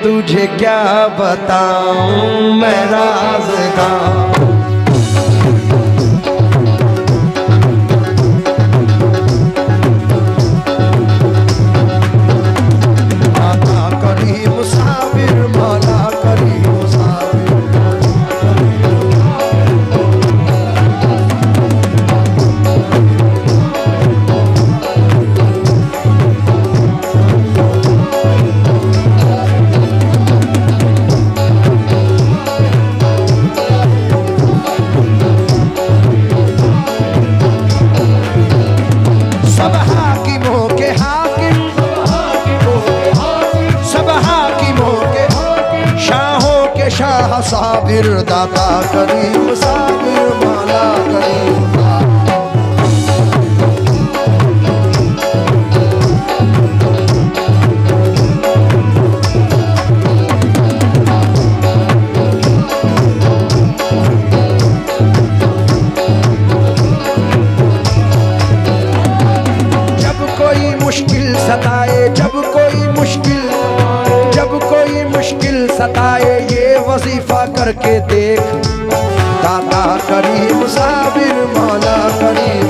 तुझे क्या बताऊं मैं राज़ का। साबिर दाता करीम साबिर मौला करीम। जब कोई मुश्किल सताए, जब कोई मुश्किल सताए, ये वजीफा करके देख दाता करीम साबिर मौला करीम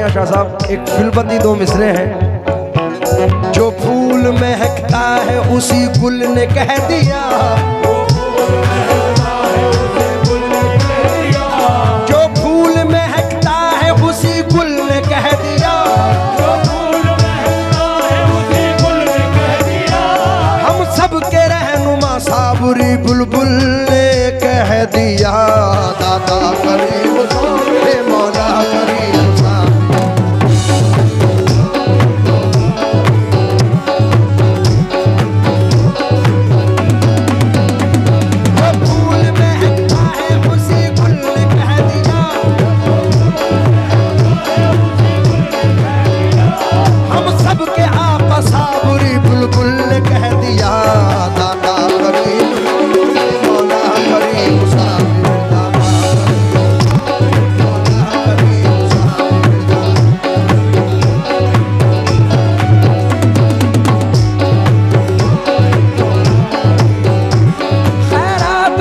शाह साहब एक फिलबंदी दो मिसरे हैं। जो फूल महकता है उसी गुल ने कह दिया, जो फूल महकता है उसी गुल ने कह दिया, हम सब के रहनुमा साबुरी बुलबुल ने कह दिया। दाता करीम मौला करीम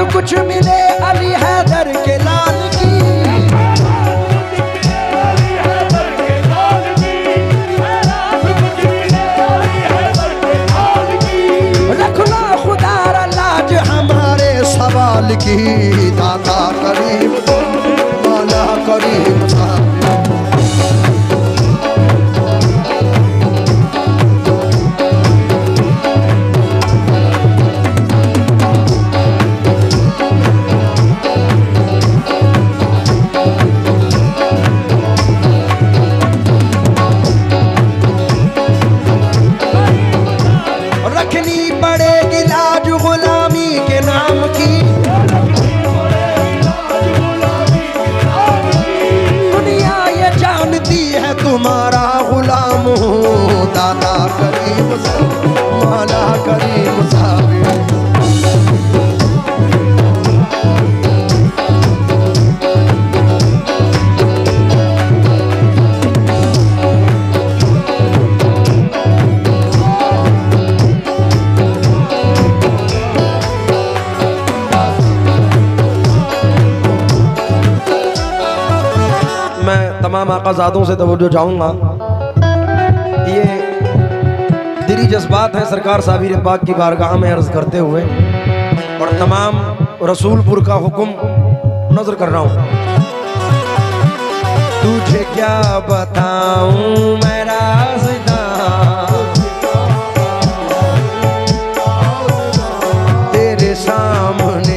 कुछ मिले अली हैदर के लाल की, रखना खुदा लाज हमारे सवाल की। दाता करीम मौला करीम तुम्हारा गुलाम हूँ। दाता करीम मौला करीम साबिर तमाम आकाज़ादों से तवज्जो चाहूँगा। ये दिली जज्बात है सरकार साबिर पाक की बारगाह में अर्ज़ करते हुए, और तमाम रसूलपुर का हुक्म नज़र कर रहा हूँ। तुझे क्या बताऊँ मैं राज़दा, तेरे सामने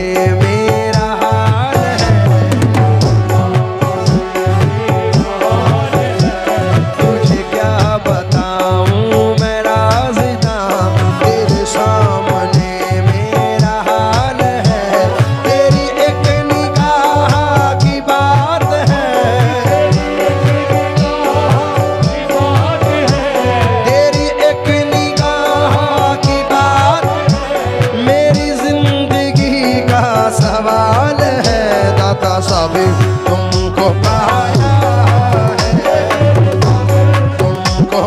बता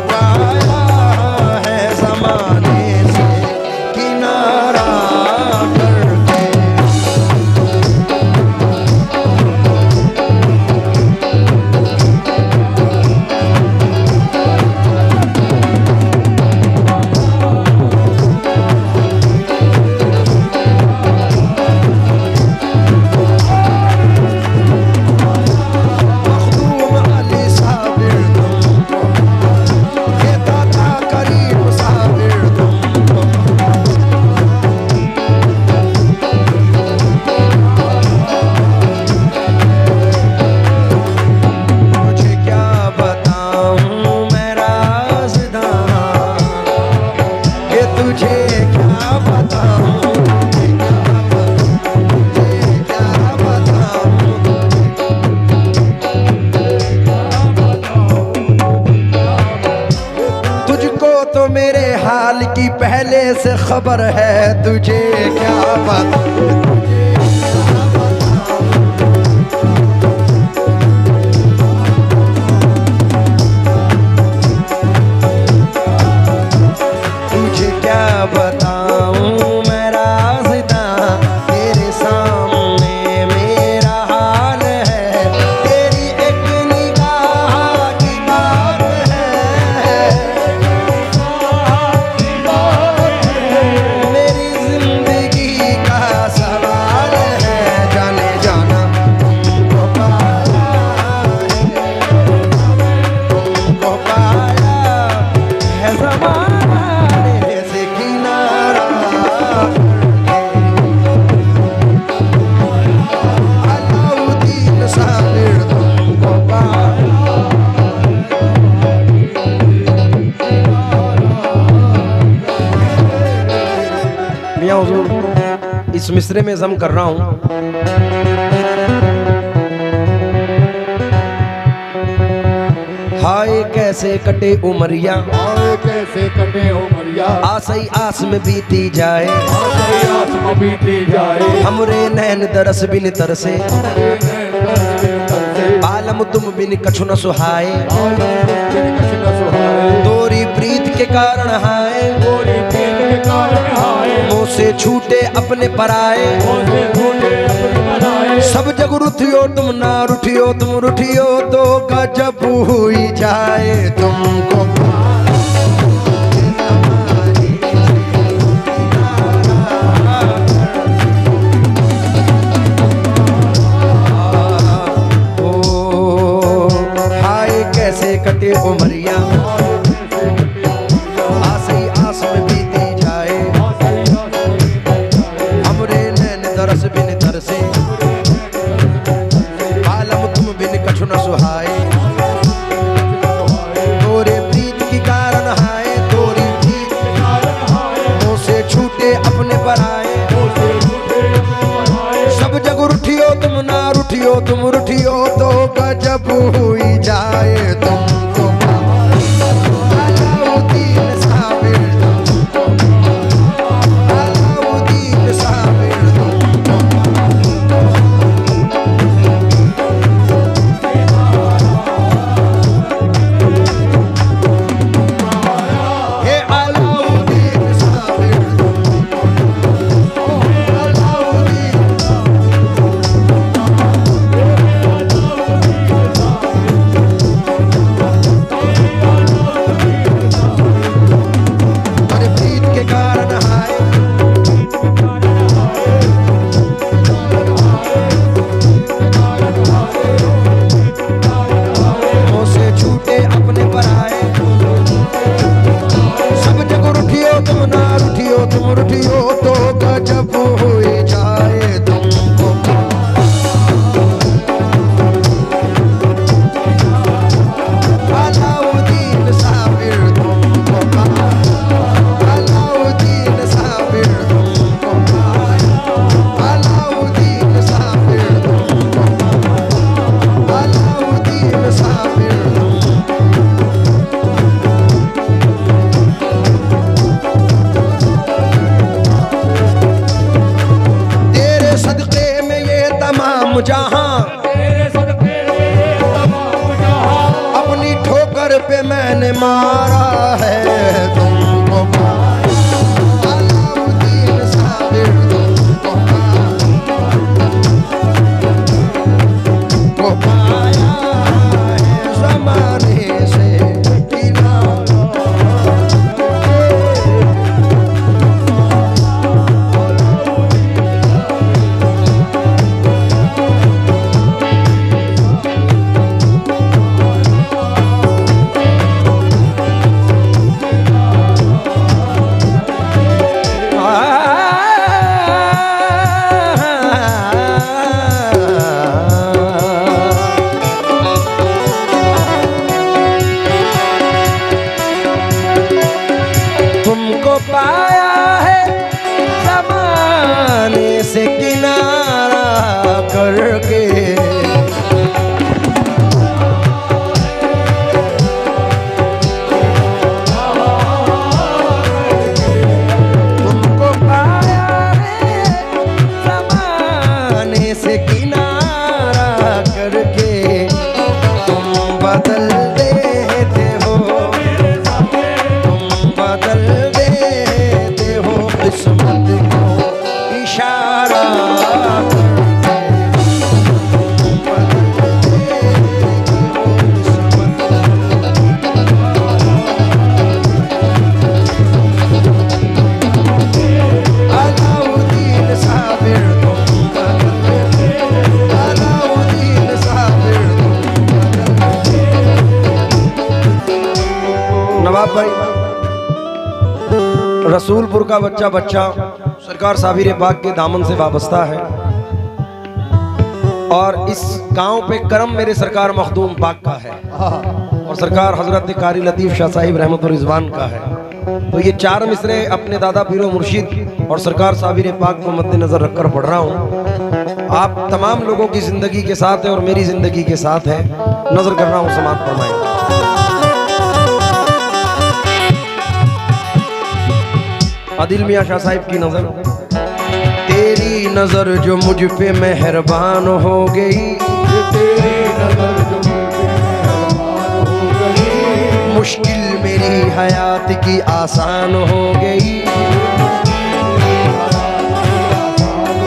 पाया है जमाने से किनारा करके। मखदूम अली साबिर तुमको, ये दाता करीम साबिर तुमको। मुझे क्या बताऊं मैं राज़दां, ये तुझे क्या बताऊं, तुझे क्या बताऊं। तुझको तो मेरे हाल की पहले से खबर है, तुझे क्या बताऊं। तुझे क्या बताऊं मैं राज़दां, तेरे सामने मेरा हाल है, तेरी एक निगाह की बात है, मेरी जिंदगी का सवाल है, जाने जाना तुमको पाया है ज़माने से किनारा करके। अलाउद्दीन साबिर तुमको पाया। मियां हुजूर, इस मिसरे में जम कर रहा हूं। हाय कैसे कटे उमरिया, आए कैसे कटे उमरिया, आसई आस में बीती जाए, आसे आस में बीती जाए, हमरे नैन दरस बिन तरसे, तरसे, आलम तुम बिन कछु न सुहाए, बिन कछ न सुहाए, तोरी प्रीत के कारण हाय, गोरी प्रीत के कारण हाय, मुँह से छूटे अपने पराए, मोसे ढूंढे अपने बनाए, सब जग रुठियो तुम ना रुठियो, तुम रुठियो तो गजब हुई जाए तुमको। ओ हाय कैसे कटे उमरिया, आसे आस में बीती जाए, हमरे नैन दरस बिन तरसे, आलम तुम बिन कछु न सुहाए, तोरे प्रीत की कारण हाय, तोरी प्रीत मुँह से छूटे अपने पराए, सब जग रुठियो तुम ना रुठियो, तुम रुठियो तो गजब हुई जाए तुमको। अलाउद्दीन साबिर तुमको, अलाउद्दीन साबिर तुमको। हे अलाउद्दीन साबिर तुमको, अलाउद्दीन मारा है तुमको अलाउद्दीन साबिर तुमको पाया है ज़माने से किनारा। तुमको पाया है ज़माने से किनारा करके। तुमको पाया है ज़माने से किनारा करके। तुम बदल देते हो, तुम बदल देते हो किस्मत को इशारा करके। तुम बदल देते हो किस्मत अलाउद्दीन साबिर तुम बदल देते, अलाउद्दीन साबिर तुम नवाब भाई, रसूलपुर का बच्चा बच्चा सरकार साबिर पाक के दामन से वाबस्ता है और इस गांव पे करम मेरे सरकार मखदूम पाक का है और सरकार हजरत कारी लतीफ़ शाह साहिब रहमत रिजवान का है। तो ये चार मिसरे अपने दादा पीरो मुर्शिद और सरकार साबिर पाक को मद्देनजर रखकर पढ़ रहा हूँ। आप तमाम लोगों की जिंदगी के साथ है और मेरी जिंदगी के साथ है, नजर कर रहा हूँ, समात फरमाएं। आदिल मियां शाह साहिब की नजर। तेरी नजर जो मुझ पे मेहरबान हो गई, तेरी नजर जो मुझे मेहरबान हो गई, मुश्किल मेरी हयात की आसान हो गई।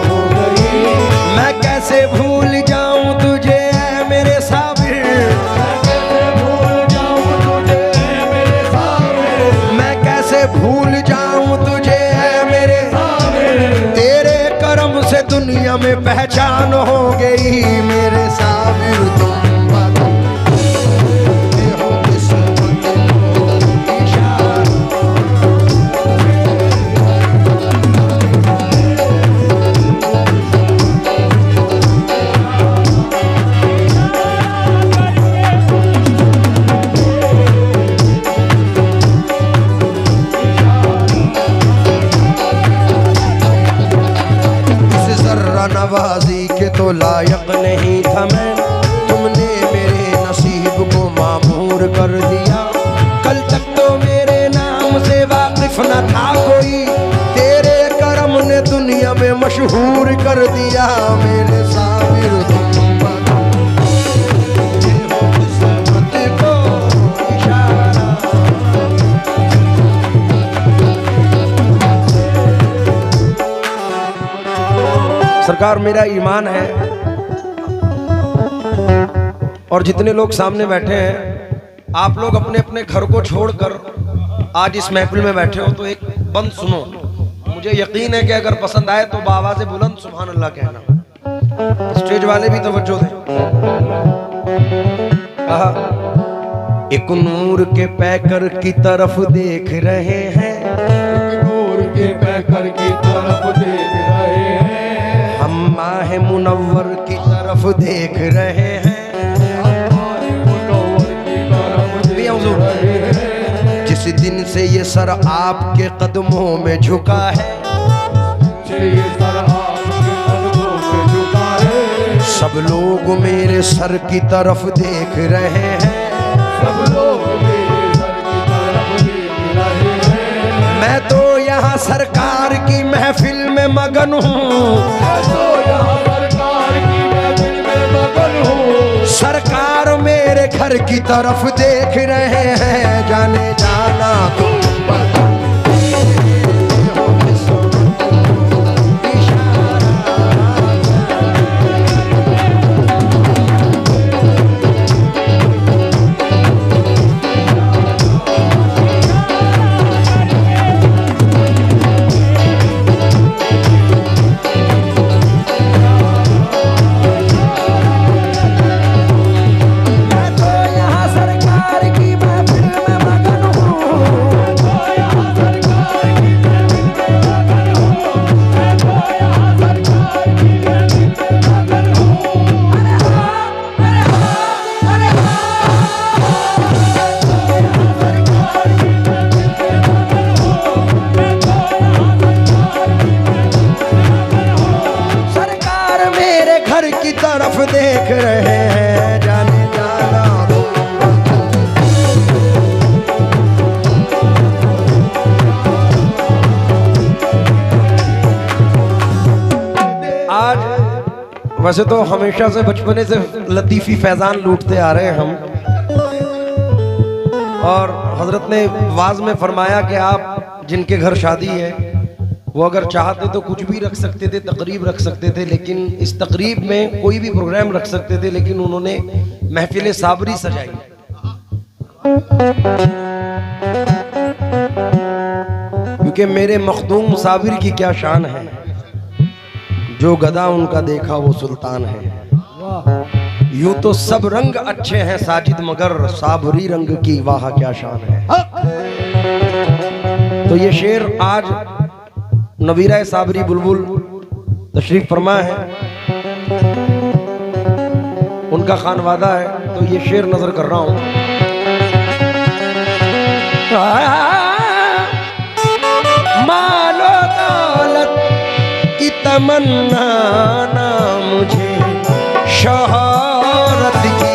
हो गई। मैं कैसे भूल जाऊं तुझे मेरे साबिर, कैसे भूल जाऊं तुझे मेरे साबिर, मैं कैसे भूल जाऊं तुझे मेरे साबिर। तेरे करम से दुनिया में पहचान हो गई मेरे साबिर। तुम बदल देते हो किस्मत को इशारा। इस जर्रा नवाजी के तो लायक नहीं था मैं, तुमने मेरे नसीब को मामूर कर दिया। कल तक तो मेरे नाम से वाकिफ न था कोई, तेरे करम ने दुनिया में मशहूर कर दिया मेरे साबिर। तुम बदल देते हो किस्मत को इशारा। सरकार मेरा ईमान है और जितने लोग सामने बैठे हैं, आप लोग अपने अपने घर को छोड़कर आज इस महफिल में बैठे हो, तो एक बंद सुनो। मुझे यकीन है कि अगर पसंद आए तो बावाज़े बुलंद सुभान अल्लाह कहना। स्टेज वाले भी तवज्जो दें। एक नूर के पैकर की तरफ देख रहे हैं, नूर के पैकर की तरफ देख रहे हैं, हम माह मुनव्वर की तरफ देख रहे हैं। मुनव्वर की तरफ देख रहे हैं। जिस दिन से ये सर आपके कदमों में झुका है, ये सर आपके कदमों पे झुका है, सब लोग मेरे सर की तरफ देख रहे हैं। सब लोग मेरे सर की तरफ देख रहे हैं। मैं तो यहाँ सरकार की महफिल में मगन हूँ, मैं तो यहाँ सरकार की महफिल में मगन हूँ। सरकार मेरे घर की तरफ देख रहे हैं, जाने जाना तुम तरफ देख रहे हैं, जाने जाना आज वैसे तो हमेशा से बचपने से लतीफ़ी फैजान लूटते आ रहे हैं हम, और हजरत ने वाज में फरमाया कि आप जिनके घर शादी है वो अगर चाहते तो कुछ भी रख सकते थे, तकरीब रख सकते थे, लेकिन इस तकरीब में कोई भी प्रोग्राम रख सकते थे, लेकिन उन्होंने महफिल साबरी सजाई। क्योंकि मेरे मखदूम साबिर की क्या शान है, जो गदा उनका देखा वो सुल्तान है। यूं तो सब रंग अच्छे हैं साजिद, मगर साबरी रंग की वाह क्या शान है। तो ये शेर आज नवीरा साबरी बुलबुल तशरीफ फरमा है, उनका खानवादा है, तो ये शेर नजर कर रहा हूं। मालो दौलत की तमन्ना ना मुझे शोहरत की,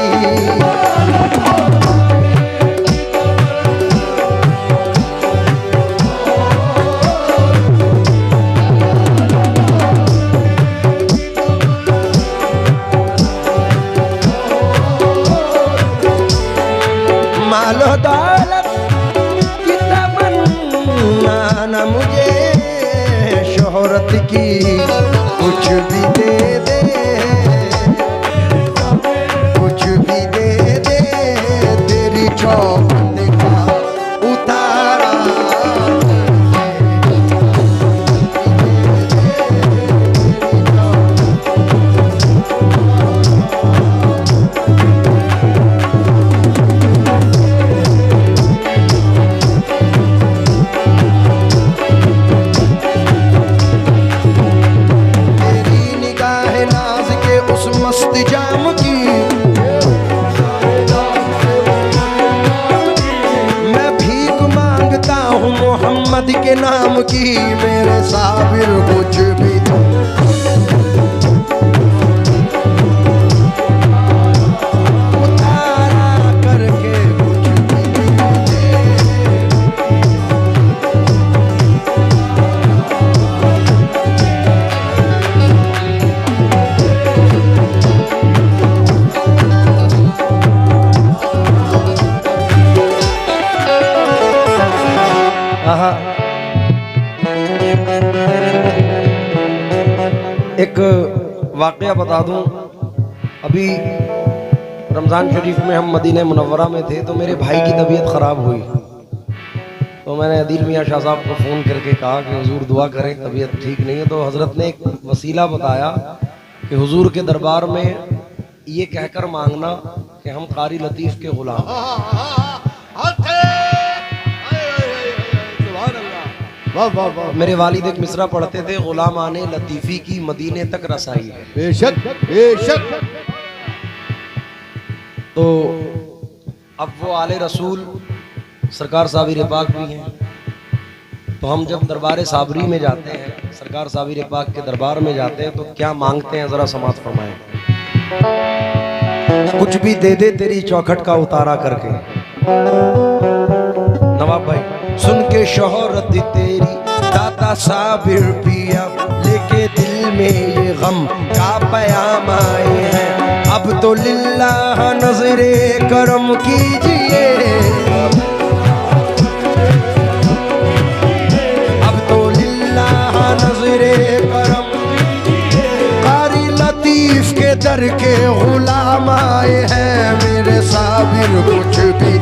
मालो दौलत की तमन्ना न मुझे शोहरत की, कुछ भी दे दे, कुछ भी दे दे, तेरी चौखट का उतारा। मोहम्मद के नाम की, मेरे साबिर कुछ भी उतारा करके कुछ भी दे। एक वाकया बता दूं, अभी रमज़ान शरीफ में हम मदीना मुनव्वरा में थे, तो मेरे भाई की तबीयत ख़राब हुई, तो मैंने अदील मियाँ शाह साहब को फ़ोन करके कहा कि हुजूर दुआ करें, तबीयत ठीक नहीं है। तो हज़रत ने एक वसीला बताया कि हुजूर के दरबार में ये कहकर मांगना कि हम कारी लतीफ़ के ग़ुलाम। मेरे वालिद एक मिसरा पढ़ते थे, गुलाम आने लतीफ़ी की मदीने तक रसाई है। बेशक बेशक। तो अब वो आले रसूल सरकार साबिर पाक भी हैं, तो हम जब दरबार साबरी में जाते हैं, सरकार साबिर पाक के दरबार में जाते हैं, तो क्या मांगते हैं जरा समात फरमाएं। कुछ भी दे दे तेरी चौखट का उतारा करके। नवाब भाई सुन के शोहरत तेरी दाता साबिर पिया, लेके दिल में ये गम का पयाम आए हैं, अब तो लिल्लाह नजरे करम कीजिए, अब तो लिल्लाह नजरे करम। कारी लतीफ के दर के गुलाम आए हैं मेरे साबिर कुछ भी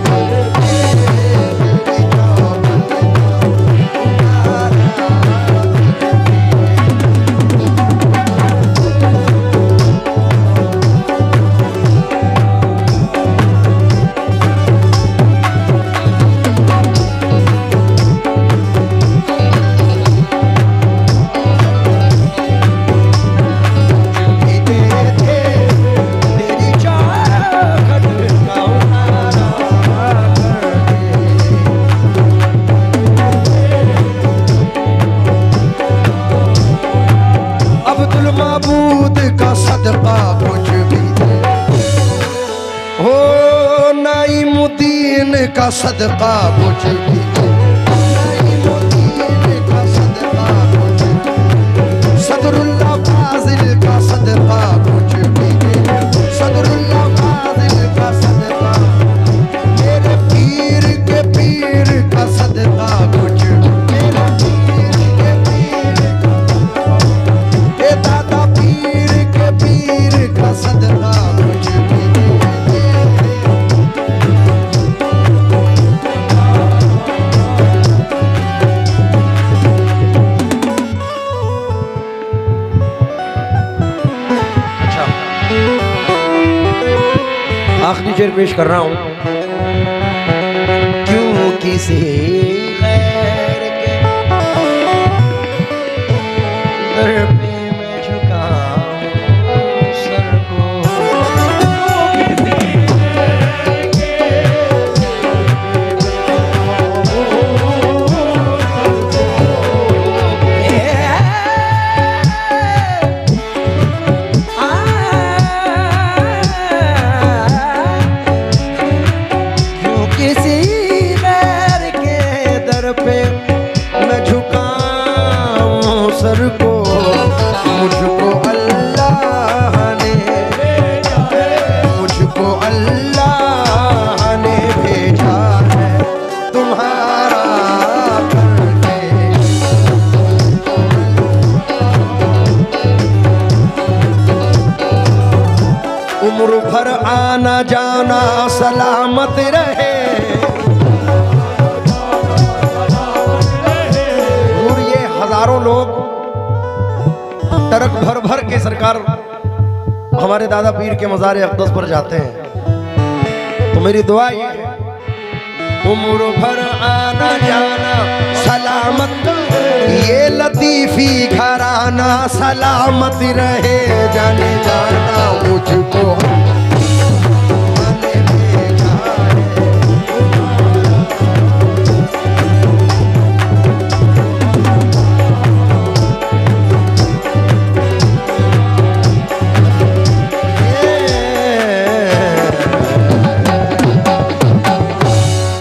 का सदका मुझे सदरुल्लाह फाजिल का सदका मुझे सदरुल्लाह फाजिल का सदका मेरे पीर के पीर का सदका मुझे मेरे पीर के पीर का दादा पीर के पीर का सदका मुझे आखिरी शेर पेश कर रहा हूं। क्यों किसी गैर के दर पे मैं झुकाऊं सर को, सर को मुझको अल्लाह ने भेजा है तुम्हारा करके। उम्र भर आना जाना सलामत रहे, और ये हजारों लोग ट्रक भर भर के सरकार हमारे दादा पीर के मज़ार अक़दस पर जाते हैं। तो मेरी दुआ ये है, उम्र भर आना जाना सलामत, ये लतीफ़ी घराना सलामत रहे, जाने जाना मुझको